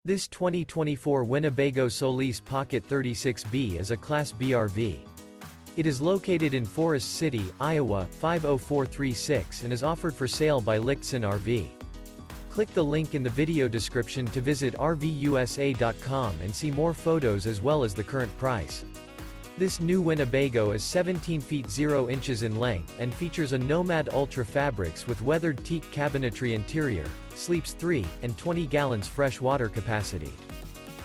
This 2024 Winnebago Solis Pocket 36B is a Class B RV. It is located in Forest City, Iowa, 50436 and is offered for sale by Lichtsinn RV. Click the link in the video description to visit RVUSA.com and see more photos as well as the current price. This new Winnebago is 17 feet 0 inches in length and features a Nomad Ultrafabrics with weathered teak cabinetry interior, sleeps 3 and 20 gallons fresh water capacity.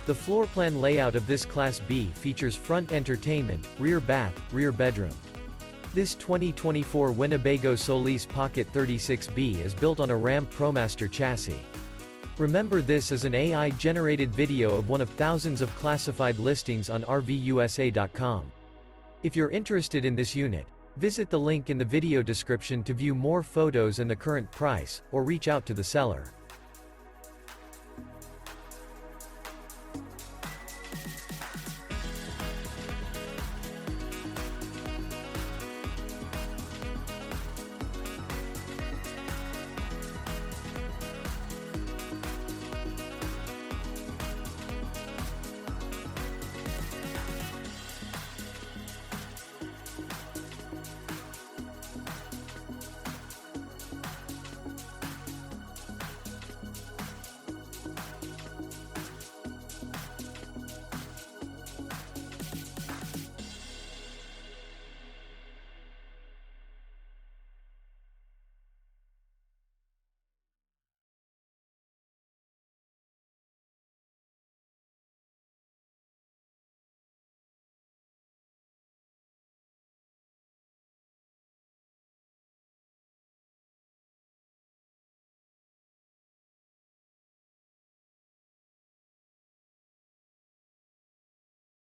The floor plan layout of this Class B features front entertainment, rear bath, rear bedroom. This 2024 Winnebago Solis Pocket 36B is built on a RAM ProMaster chassis. Remember, this is an AI-generated video of one of thousands of classified listings on RVUSA.com. If you're interested in this unit, visit the link in the video description to view more photos and the current price, or reach out to the seller.